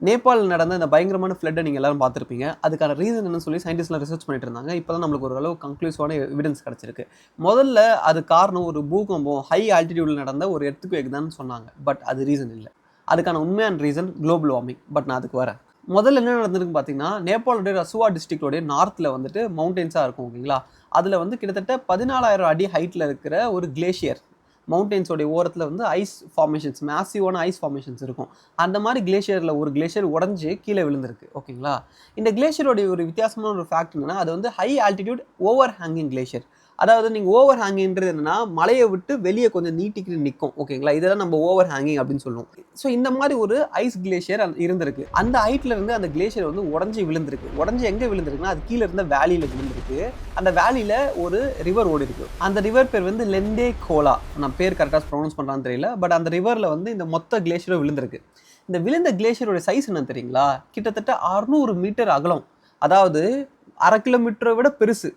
நேபாளில் நடந்த இந்த பயங்கரமான ஃப்ளட்டை நீங்கள் எல்லாரும் பார்த்துருப்பீங்க. அதுக்கான ரீசன் என்னன்னு சொல்லி சயின்டிஸ்ட்லாம் ரிசர்ச் பண்ணிட்டு இருந்தாங்க. இப்போ தான் நம்மளுக்கு ஓரளவு கன்க்ளூசிவான எவிடன்ஸ் கிடச்சிருக்கு. முதல்ல அது காரணம் ஒரு பூகம்பம், ஹை ஆல்டிடியூடில் நடந்த ஒரு எர்த்குவேக் தான் சொன்னாங்க. பட் அது ரீசன் இல்லை. அதுக்கான உண்மையான ரீசன் குளோபல் வார்மிங். பட் நான் அதுக்கு வரேன். முதல்ல என்ன நடந்திருக்குன்னு பார்த்தீங்கன்னா, நேபாளோடைய ரசுவா டிஸ்ட்ரிக்டோடைய நார்த்தில் வந்துட்டு மவுண்டெயின்ஸாக இருக்கும் ஓகேங்களா. அதில் வந்து கிட்டத்தட்ட 14,000 அடி ஹைட்டில் இருக்கிற ஒரு கிளேஷியர், மவுண்டெயின்ஸோடைய ஓரத்தில் வந்து ஐஸ் ஃபார்மேஷன்ஸ், மேசிவான ஐஸ் ஃபார்மேஷன்ஸ் இருக்கும். அந்த மாதிரி கிளேஷியரில் ஒரு கிளேஷியர் உடஞ்சி கீழே விழுந்திருக்கு ஓகேங்களா. இந்த கிளேஷியரோடைய ஒரு வித்தியாசமான ஒரு ஃபேக்ட் என்னன்னா, அது வந்து high altitude over hanging glacier. அதாவது நீங்கள் ஓவர் ஹேங்கிங்கிறது என்னன்னா, மலையை விட்டு வெளியே கொஞ்சம் நீட்டிக்கிட்டு நிற்கும் ஓகேங்களா. இதெல்லாம் நம்ம ஓவர் ஹேங்கிங் அப்படின்னு சொல்லுவோம். ஸோ இந்த மாதிரி ஒரு ஐஸ் கிளேஷியர் இருந்திருக்கு. அந்த ஹைட்ல இருந்து அந்த கிளேஷியர் வந்து உடஞ்சி விழுந்திருக்கு. உடஞ்சி எங்கே விழுந்திருக்குன்னா, அது கீழே இருந்த வேலியில் விழுந்திருக்கு. அந்த வேலியில் ஒரு ரிவர் ஓடி இருக்கு. அந்த ரிவர் பேர் வந்து லெண்டே கோலா. நான் பேர் கரெக்டாக ப்ரொனவுன்ஸ் பண்ணுறான்னு தெரியல. பட் அந்த ரிவரில் வந்து இந்த மொத்த கிளேஷியரும் விழுந்திருக்கு. இந்த விழுந்த கிளேஷியரோட சைஸ் என்ன தெரியுங்களா? கிட்டத்தட்ட 600 மீட்டர் அகலம். அதாவது 1/2 கிலோமீட்டரை விட பெருசு.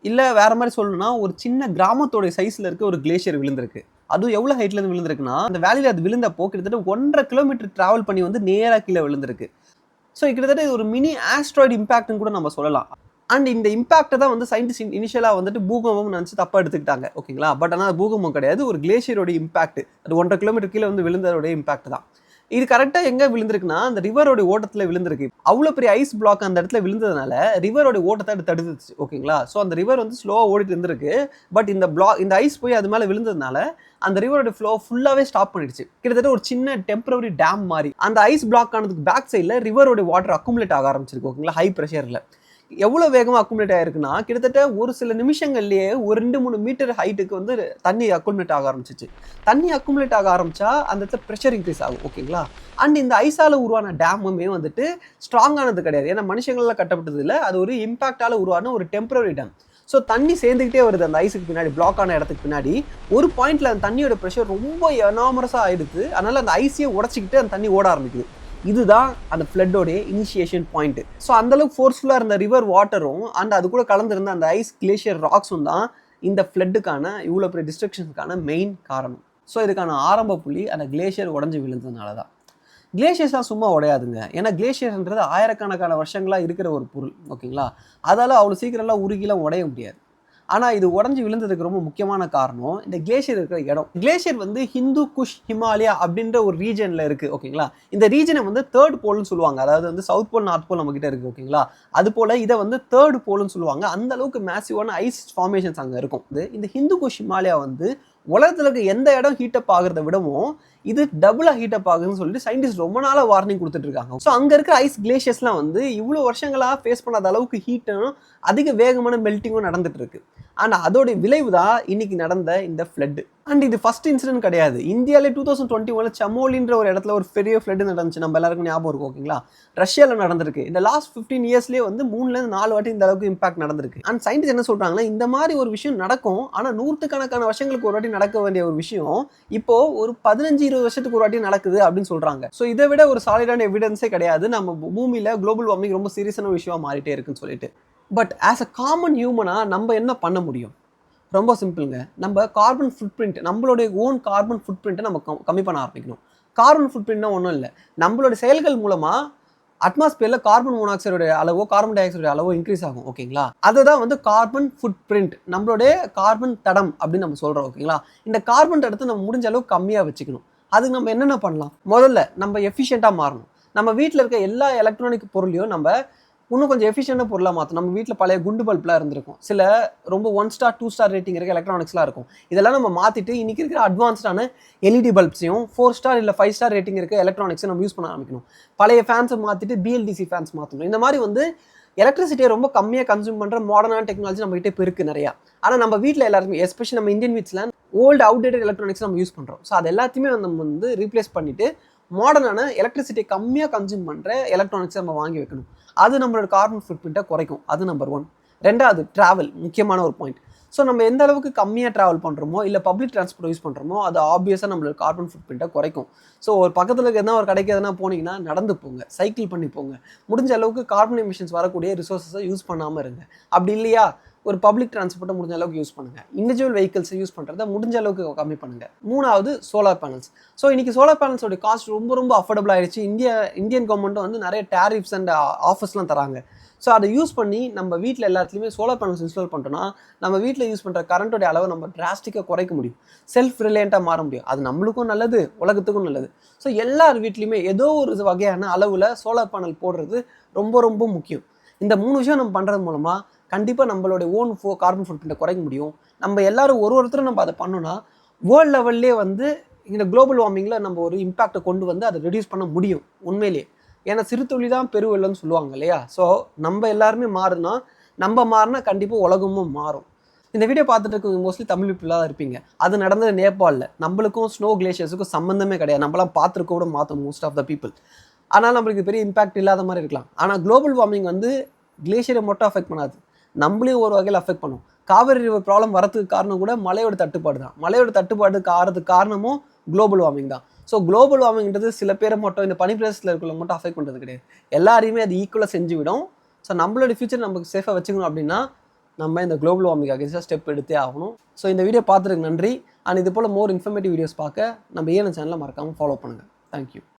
இல்லை வேறு மாதிரி சொல்லணும்னா, ஒரு சின்ன கிராமத்தோடைய சைஸில் இருக்க ஒரு கிளேஷியர் விழுந்திருக்கு. அதுவும் எவ்வளோ ஹைட்லேருந்து விழுந்திருக்குன்னா, அந்த வேலியில் அது விழுந்தப்போ கிட்டத்தட்ட 1.5 கிலோமீட்டர் ட்ராவல் பண்ணி வந்து நேராக கீழே விழுந்திருக்கு. ஸோ கிட்டத்தட்ட இது ஒரு மினி ஆஸ்ட்ராய்டு இம்பாக்ட்னு கூட நம்ம சொல்லலாம். அண்ட் இந்த இம்பாக்டை தான் வந்து சயின்டிஸ்ட் இனிஷியலாக வந்துட்டு பூகம்பம் நினச்சி தப்பாக எடுத்துக்கிட்டாங்க ஓகேங்களா. பட் ஆனால் பூகம்பம் கிடையாது, ஒரு கிளேஷியரோட இம்பாக்ட். அது 1.5 கிலோமீட்டர் கீழே வந்து விழுந்ததோடைய இம்பாக்ட் தான். இது கரெக்டாக எங்கே விழுந்திருக்குன்னா, அந்த ரிவரோட ஓட்டத்தில் விழுந்திருக்கு. அவ்வளோ பெரிய ஐஸ் பிளாக் அந்த இடத்துல விழுந்ததுனால ரிவரோட ஓட்டத்தை அது தடுத்துச்சு ஓகேங்களா. ஸோ அந்த ரிவர் வந்து ஸ்லோவாக ஓடிட்டு இருந்திருக்கு. பட் இந்த ஐஸ் போய் அது மேலே விழுந்ததுனால அந்த ரிவரோட ஃப்ளோ ஃபுல்லாகவே ஸ்டாப் பண்ணிடுச்சு. கிட்டத்தட்ட ஒரு சின்ன டெம்பரரி டேம் மாதிரி. அந்த ஐஸ் பிளாக் ஆனதுக்கு பேக் சைடில் ரிவரோட வாட்டர் அக்குமுலேட் ஆக ஆரம்பிச்சிருக்கு ஓகேங்களா, ஹை ப்ரெஷரில். எவ்வளோ வேகமாக அக்குமுலேட் ஆகிருக்குன்னா, கிட்டத்தட்ட ஒரு சில நிமிஷங்கள்லேயே ஒரு 2-3 மீட்டர் ஹைட்டுக்கு வந்து தண்ணி அக்குமுலேட் ஆக ஆரம்பிச்சிச்சு. தண்ணி அக்குமுலேட் ஆக ஆரம்பித்தா அந்த இடத்துல ப்ரெஷர் இன்க்ரீஸ் ஆகும் ஓகேங்களா. அண்ட் இந்த ஐஸால் உருவான டேமுமே வந்துட்டு ஸ்ட்ராங்கானது கிடையாது. ஏன்னா மனுஷங்களால் கட்டப்பட்டது இல்லை, அது ஒரு இம்பாக்டால் உருவான ஒரு டெம்பரரி டேம். ஸோ தண்ணி சேர்ந்துக்கிட்டே வருது அந்த ஐஸுக்கு பின்னாடி, பிளாக் ஆன இடத்துக்கு பின்னாடி. ஒரு பாயிண்டில் அந்த தண்ணியோட ப்ரெஷர் ரொம்ப எனாமரஸாக ஆகிடுது. அதனால் அந்த ஐஸையே உடச்சிக்கிட்டு அந்த தண்ணி ஓட ஆரம்பிக்குது. இதுதான் அந்த ஃப்ளட்டோடைய இனிஷியேஷன் பாயிண்ட். ஸோ அந்தளவுக்கு ஃபோர்ஸ்ஃபுல்லாக இருந்த ரிவர் வாட்டரும் அண்ட் அது கூட கலந்துருந்த அந்த ஐஸ் கிளேஷியர் ராக்ஸும் தான் இந்த ஃப்ளட்டுக்கான இவ்வளோ பெரிய டிஸ்ட்ரக்ஷனுக்கான மெயின் காரணம். ஸோ இதுக்கான ஆரம்ப புள்ளி அந்த கிளேஷியர் உடஞ்சி விழுந்ததுனால தான். கிளேஷியர்ஸ்லாம் சும்மா உடையாதுங்க. ஏன்னா கிளேஷியர்ன்றது ஆயிரக்கணக்கான வருஷங்களாக இருக்கிற ஒரு பொருள் ஓகேங்களா. அதால் அவ்வளோ சீக்கிரம்லாம் உருகிலாம் உடைய முடியாது. ஆனால் இது உடஞ்சி விழுந்ததுக்கு ரொம்ப முக்கியமான காரணம் இந்த கிளேஷியர் இருக்கிற இடம். கிளேஷியர் வந்து ஹிந்து குஷ் ஹிமாலயா அப்படின்ற ஒரு ரீஜனில் இருக்குது ஓகேங்களா. இந்த ரீஜனை வந்து தேர்ட் போல்னு சொல்லுவாங்க. அதாவது வந்து சவுத் போல் நார்த் போல் நம்மகிட்ட இருக்குது ஓகேங்களா. அது போல் இதை வந்து தேர்ட் போல்னு சொல்லுவாங்க. அந்த அளவுக்கு மேசிவான ஐஸ் ஃபார்மேஷன்ஸ் அங்கே இருக்கும். இந்த ஹிந்து குஷ் ஹிமாலயா வந்து உலகத்தில் இருக்க எந்த இடம் ஹீட்டப் ஆகிறத விடவும் இது டபுளாக ஹீட்டப் ஆகுதுன்னு சொல்லிட்டு சயின்டிஸ்ட் ரொம்ப நாளாக வார்னிங் கொடுத்துட்டு இருக்காங்க. ஸோ அங்கே இருக்கிற ஐஸ் கிளேஷியர்ஸ்லாம் வந்து இவ்வளோ வருஷங்களாக ஃபேஸ் பண்ணாத அளவுக்கு ஹீட்டும் அதிக வேகமான மெல்ட்டிங்கும் நடந்துட்டு இருக்கு. ஆனால் அதோடைய விளைவு தான் இன்னைக்கு நடந்த இந்த ஃப்ளட். அண்ட் இது ஃபர்ஸ்ட் இன்சிடென்ட் கிடையாது. இந்தியாவிலே 2021 சமோலின்ற ஒரு இடத்துல ஒரு பெரிய ஃப்ளட் நடந்துச்சு. நம்ம எல்லாருக்கும் ஞாபகம் இருக்கும் ஓகேங்களா. ரஷ்யாவில் நடந்திருக்கு. இந்த லாஸ்ட் 15 இயர்ஸ்லேயே வந்து 3-4 வாட்டி இந்த அளவுக்கு இம்பாக்ட் நடந்திருக்கு. அண்ட் சயின்டிஸ்ட் என்ன சொல்றாங்கன்னா, இந்த மாதிரி ஒரு விஷயம் நடக்கும், ஆனால் 100கணக்கான வருஷங்களுக்கு ஒரு வாட்டி நடக்க வேண்டிய ஒரு விஷயம் இப்போ ஒரு 15-20 வருஷத்துக்கு ஒரு வாட்டி நடக்குது அப்படின்னு சொல்றாங்க. ஸோ இதை விட ஒரு சாலிடான எவிடன்ஸே கிடையாது நம்ம பூமியில குளோபல் வார்மிங் ரொம்ப சீரியஸான விஷயமா மாறிட்டே இருக்குன்னு சொல்லிட்டு. பட் ஆஸ் அ காமன் ஹியூமனாக நம்ம என்ன பண்ண முடியும்? ரொம்ப சிம்பிளுங்க. நம்ம கார்பன் ஃபுட் பிரிண்ட், நம்மளுடைய ஓன் கார்பன் ஃபுட் பிரிண்ட்டை நம்ம கம்மி பண்ண ஆரம்பிக்கணும். கார்பன் ஃபுட் பிரிண்ட்னா ஒன்றும் இல்லை, நம்மளுடைய செயல்கள் மூலமாக அட்மாஸ்பியரில் கார்பன் மோனாக்சைடோட அளவோ கார்பன் டை ஆக்சைடோட அளவோ இன்க்ரீஸ் ஆகும் ஓகேங்களா. அதுதான் வந்து கார்பன் ஃபுட் பிரிண்ட், நம்மளுடைய கார்பன் தடம் அப்படின்னு நம்ம சொல்கிறோம் ஓகேங்களா. இந்த கார்பன் தடத்தை நம்ம முடிஞ்ச அளவுக்கு கம்மியாக வச்சுக்கணும். அதுக்கு நம்ம என்னென்ன பண்ணலாம்? முதல்ல நம்ம எஃபிஷியண்ட்டாக மாறணும். நம்ம வீட்டில் இருக்க எல்லா எலக்ட்ரானிக் பொருளையும் நம்ம இன்னும் கொஞ்சம் எஃபிஷியண்டான பொருளாக மாற்றும். நம்ம வீட்டில் பழைய குண்டு பல்ப்லாம் இருந்திருக்கும், சில ரொம்ப 1 ஸ்டார் 2 ஸ்டார் ரேட்டிங் இருக்க எலக்ட்ரானிக்ஸ்லாம் இருக்கும். இதெல்லாம் நம்ம மாற்றிட்டு இன்றைக்கி இருக்கிற அட்வான்ஸ்டான எல்இடி பல்ப்ஸையும் 4 ஸ்டார் இல்லை 5 ஸ்டார் ரேட்டிங் இருக்க எலக்ட்ரானிக்ஸை நம்ம யூஸ் பண்ண ஆரம்பிக்கணும். பழைய ஃபேன்ஸை மாற்றிட்டு பிஎல்டிசி ஃபேன்ஸ் மாற்றணும். இந்த மாதிரி வந்து எலக்ட்ரிசிட்டியை ரொம்ப கம்மியாக கன்சியூம் பண்ணுற மாடர்னான டெக்னாலஜி நம்மகிட்ட இப்போ இருக்குது நிறையா. ஆனால் நம்ம வீட்டில் எல்லாருமே எஸ்பெஷலி நம்ம இந்தியன் வீட்ஸில் ஓல்டு அவுடேட்டட் எலக்ட்ரானிக்ஸ் நம்ம யூஸ் பண்ணுறோம். ஸோ அது எல்லாத்தையுமே நம்ம வந்து ரீப்ளேஸ் பண்ணிவிட்டு மாடர்னான எலக்ட்ரிசிட்டியை கம்மியாக கன்சியூம் பண்ணுற எலக்ட்ரானிக்ஸை நம்ம வாங்கி வைக்கணும். அது நம்மளோட கார்பன் ஃபுட் பிரிண்ட்டை குறைக்கும். அது நம்பர் 1. ரெண்டாவது, ட்ராவல், முக்கியமான ஒரு பாயிண்ட். ஸோ நம்ம எந்த அளவுக்கு கம்மியாக ட்ராவல் பண்ணுறோமோ இல்லை பப்ளிக் டிரான்ஸ்போர்ட் யூஸ் பண்ணுறோமோ அது ஆப்வியஸாக நம்மளோட கார்பன் ஃபுட் பிரிண்ட்டை குறைக்கும். ஸோ ஒரு பக்கத்தில் இருக்க எதனா ஒரு கடைக்கு எதனா போனீங்கன்னா நடந்து போங்க, சைக்கிள் பண்ணி போங்க. முடிஞ்ச அளவுக்கு கார்பன் எமிஷன்ஸ் வரக்கூடிய ரிசோர்ஸஸை யூஸ் பண்ணாமல் இருங்க. அப்படி இல்லையா, ஒரு பப்ளிக் டிரான்ஸ்போர்ட்டை முடிஞ்ச அளவுக்கு யூஸ் பண்ணுங்கள். இண்டிவிஜுவல் வெஹிக்கிள்ஸை யூஸ் பண்ணுறத முடிஞ்ச அளவுக்கு கம்மி பண்ணுங்கள். 3வது சோலார் பேனல்ஸ். ஸோ இன்றைக்கி சோலார் பேனல்ஸோட காஸ்ட் ரொம்ப அஃபோர்டபுள் ஆகிடுச்சு. இந்தியன் கவர்மெண்ட்டும் வந்து நிறைய டேரிஃப்ஸ் அண்ட் ஆஃபர்ஸ்லாம் தராங்க. ஸோ அதை யூஸ் பண்ணி நம்ம வீட்டில் எல்லாத்துலேயுமே சோலார் பேனல்ஸ் இன்ஸ்டால் பண்ணிட்டோம்னா நம்ம வீட்டில் யூஸ் பண்ணுற கரண்ட்டோடைய அளவை நம்ம டிராஸ்டிக்காக குறைக்க முடியும். செல்ஃப் ரிலையண்ட்டாக மாற முடியும். அது நம்மளுக்கும் நல்லது, உலகத்துக்கும் நல்லது. ஸோ எல்லார் வீட்லேயுமே ஏதோ ஒரு வகையான அளவில் சோலார் பேனல் போடுறது ரொம்ப முக்கியம். இந்த 3 விஷயம் நம்ம பண்ணுறது மூலமாக கண்டிப்பாக நம்மளுடைய ஓன் கார்பன் ஃபுட் பிரிண்ட்டை குறைக்க முடியும். நம்ம எல்லாரும் ஒருத்தரும் நம்ம அதை பண்ணோன்னா வேர்ல்டு லெவல்லே வந்து இந்த குளோபல் வார்மிங்கில் நம்ம ஒரு இம்பாக்டை கொண்டு வந்து அதை ரெடியூஸ் பண்ண முடியும் உண்மையிலேயே. ஏன்னா சிறு துளி தான் பெருவெள்ளம்னு சொல்லுவாங்க இல்லையா? ஸோ நம்ம எல்லாருமே மாறினா கண்டிப்பாக உலகமும் மாறும். இந்த வீடியோ பார்த்துட்டு இருக்க மோஸ்ட்லி தமிழ் பீப்புளாக தான் இருப்பீங்க. அது நடந்தது நேபாளில். நம்மளுக்கும் ஸ்னோ கிளேஷியர்ஸுக்கும் சம்மந்தமே கிடையாது. நம்மளாம் பார்த்துருக்க கூட மாற்றோம் மோஸ்ட் ஆஃப் த பீப்புள். ஆனால் நம்மளுக்கு பெரிய இம்பாக்ட் இல்லாத மாதிரி இருக்கலாம். ஆனால் குளோபல் வார்மிங் வந்து கிளேஷியரை மட்டும் அஃபெக்ட் பண்ணாது, நம்மளையும் ஒரு வகையில் அஃபெக்ட் பண்ணும். காவிரி ரிவர் ப்ராப்ளம் வரதுக்கு காரணம் கூட மழையோட தட்டுப்பாடு தான். மழையோட தட்டுப்பாடு ஆகிறதுக்கு காரணமும் குளோபல் வார்மிங் தான். ஸோ குளோபல் வார்மிங்கிறது சில பேரை மட்டும், இந்த பனிப்பிரதேசத்தில் இருக்கிறவங்க மட்டும் அஃபெக்ட் பண்ணுறது கிடையாது. எல்லாரையுமே அது ஈக்குவலாக செஞ்சு விடும். ஸோ நம்மளோட ஃபியூச்சர் நமக்கு சேஃபாக வச்சுக்கணும் அப்படின்னா நம்ம இந்த குளோபல் வார்மிங் அகேன்ஸ்டாக ஸ்டெப் எடுத்தே ஆகணும். ஸோ இந்த வீடியோ பார்த்துருக்கு நன்றி. அண்ட் இது போல் மோர் இன்ஃபர்மேட்டிவ் வீடியோஸ் பார்க்க நம்ம ஏஎன்என் சேனலை மறக்காமல் ஃபாலோ பண்ணுங்கள். தேங்க்யூ.